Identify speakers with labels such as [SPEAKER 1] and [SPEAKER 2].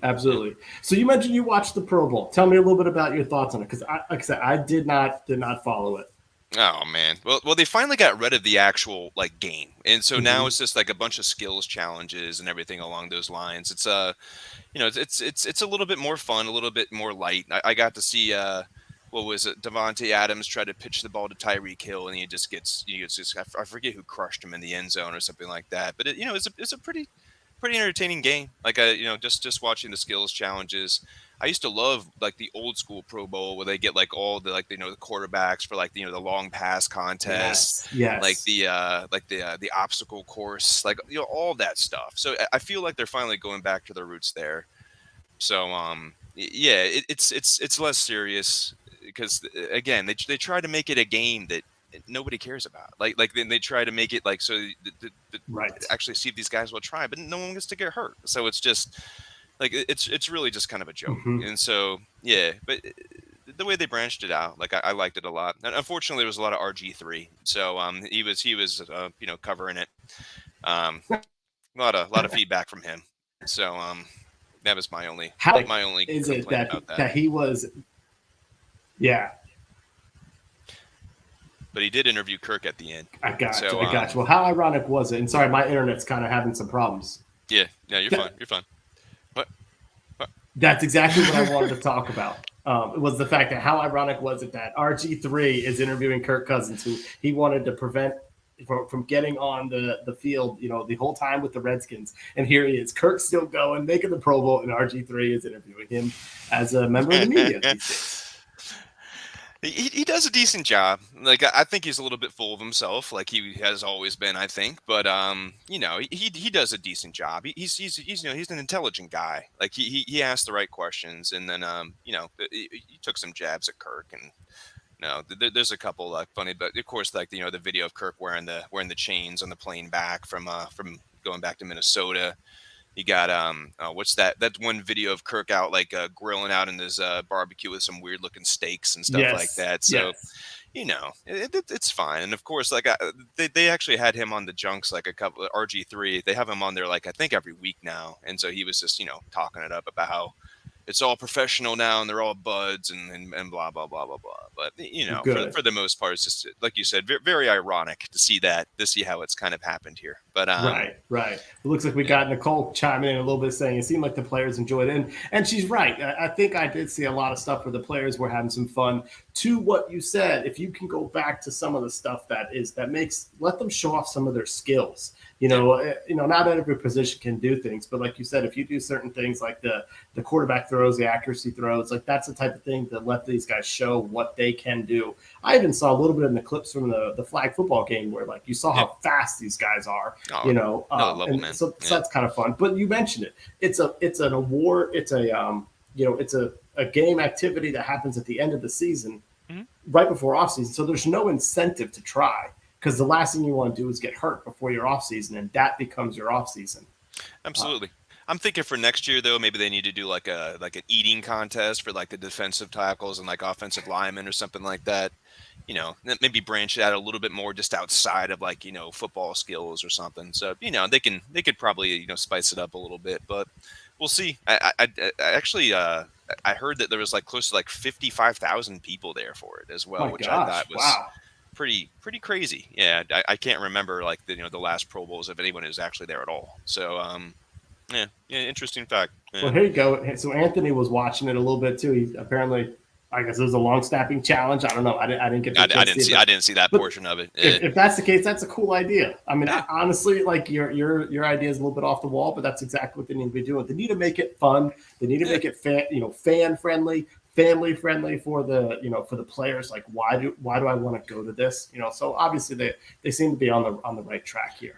[SPEAKER 1] Absolutely. So you mentioned you watched the Pro Bowl. Tell me a little bit about your thoughts on it, because like I said, I did not follow it.
[SPEAKER 2] Oh man. Well, they finally got rid of the actual like game, and so now
[SPEAKER 1] Hmm.
[SPEAKER 2] it's just like a bunch of skills challenges and everything along those lines. It's it's a little bit more fun, a little bit more light. I got to see what was it? Devontae Adams tried to pitch the ball to Tyreek Hill, and he gets just I forget who crushed him in the end zone or something like that. But it's a pretty entertaining game. Like just watching the skills challenges. I used to love like the old school Pro Bowl where they get like all the like the quarterbacks for like the long pass contests,
[SPEAKER 1] Yes. Yes.
[SPEAKER 2] like the obstacle course, like all that stuff. So I feel like they're finally going back to their roots there. So yeah, it's less serious because again they try to make it a game that nobody cares about. Like then they try to make it like so
[SPEAKER 1] Right.
[SPEAKER 2] actually see if these guys will try, but no one gets to get hurt. So it's just like it's really just kind of a joke.
[SPEAKER 1] Hmm.
[SPEAKER 2] And so yeah, but the way they branched it out, like I liked it a lot. And unfortunately, there was a lot of RG3, so he was covering it. A lot of feedback from him. So that was my only
[SPEAKER 1] How
[SPEAKER 2] my only
[SPEAKER 1] is it
[SPEAKER 2] complaint
[SPEAKER 1] that
[SPEAKER 2] about that.
[SPEAKER 1] he was? Yeah,
[SPEAKER 2] But he did interview Kirk at the end.
[SPEAKER 1] I got you.
[SPEAKER 2] So
[SPEAKER 1] I got you. Well, how ironic was it? And sorry, my internet's kind of having some problems.
[SPEAKER 2] yeah, you're fine.
[SPEAKER 1] That,
[SPEAKER 2] You're fine. But, but
[SPEAKER 1] that's exactly what I wanted to talk about. It was the fact that how ironic was it that RG3 is interviewing Kirk Cousins, who he wanted to prevent from getting on the field, the whole time with the Redskins. And here he is, Kirk's still going, making the Pro Bowl, and RG3 is interviewing him as a member of the media these days.
[SPEAKER 2] he does a decent job. Like I think he's a little bit full of himself, like he has always been, I think. But he does a decent job. He's an intelligent guy. Like he asked the right questions, and then he took some jabs at Kirk, and there's a couple like funny, but of course like the video of Kirk wearing the chains on the plane back from going back to Minnesota. You got what's that? That's one video of Kirk out like grilling out in his barbecue with some weird looking steaks and stuff like
[SPEAKER 1] Yes,
[SPEAKER 2] that. So
[SPEAKER 1] yes.
[SPEAKER 2] it's fine. And of course, like they actually had him on the junks like a couple RG3. They have him on there like I think every week now, and so he was just talking it up about how it's all professional now and they're all buds and blah blah blah blah blah. But
[SPEAKER 1] Good.
[SPEAKER 2] for the most part, it's just like you said, very, very ironic to see how it's kind of happened here. But
[SPEAKER 1] Right, right. It looks like we
[SPEAKER 2] yeah,
[SPEAKER 1] got Nicole chiming in a little bit saying it seemed like the players enjoyed it. And she's right. I think I did see a lot of stuff where the players were having some fun. To what you said, if you can go back to some of the stuff let them show off some of their skills.
[SPEAKER 2] yeah,
[SPEAKER 1] Not every position can do things, but like you said, if you do certain things like the quarterback throws, the accuracy throws, like that's the type of thing that let these guys show what they can do. I even saw a little bit in the clips from the flag football game where like you saw
[SPEAKER 2] yeah.
[SPEAKER 1] how fast these guys are,
[SPEAKER 2] Oh, another level,
[SPEAKER 1] and
[SPEAKER 2] man.
[SPEAKER 1] so
[SPEAKER 2] Yeah,
[SPEAKER 1] that's kind of fun. But you mentioned it. It's an award. It's a game activity that happens at the end of the season,
[SPEAKER 2] hmm
[SPEAKER 1] right before off season. So there's no incentive to try because the last thing you want to do is get hurt before your off season, and that becomes your off season. Uh,
[SPEAKER 2] absolutely. I'm thinking for next year though, maybe they need to do like an eating contest for like the defensive tackles and like offensive linemen or something like that. Maybe branch it out a little bit more just outside of like football skills or something. So they could probably spice it up a little bit, but we'll see. I actually I heard that there was like close to like 55,000 people there for it as well,
[SPEAKER 1] my
[SPEAKER 2] which I
[SPEAKER 1] gosh!
[SPEAKER 2] thought was
[SPEAKER 1] Wow.
[SPEAKER 2] pretty crazy. Yeah, I can't remember like the last Pro Bowls if anyone is actually there at all. So yeah, interesting fact.
[SPEAKER 1] Well,
[SPEAKER 2] Yeah.
[SPEAKER 1] here you go. So Anthony was watching it a little bit too. He apparently, I guess, it was a long snapping challenge. I don't know. I didn't get the chance to see it,
[SPEAKER 2] I didn't see that
[SPEAKER 1] but
[SPEAKER 2] portion of it.
[SPEAKER 1] if that's the case, that's a cool idea. I mean,
[SPEAKER 2] Yeah,
[SPEAKER 1] honestly, like your idea is a little bit off the wall, but that's exactly what they need to be doing. They need to make it fun. They need to
[SPEAKER 2] yeah,
[SPEAKER 1] make it fan friendly, family friendly for the players. Like, why do I want to go to this? So obviously they seem to be on the right track here.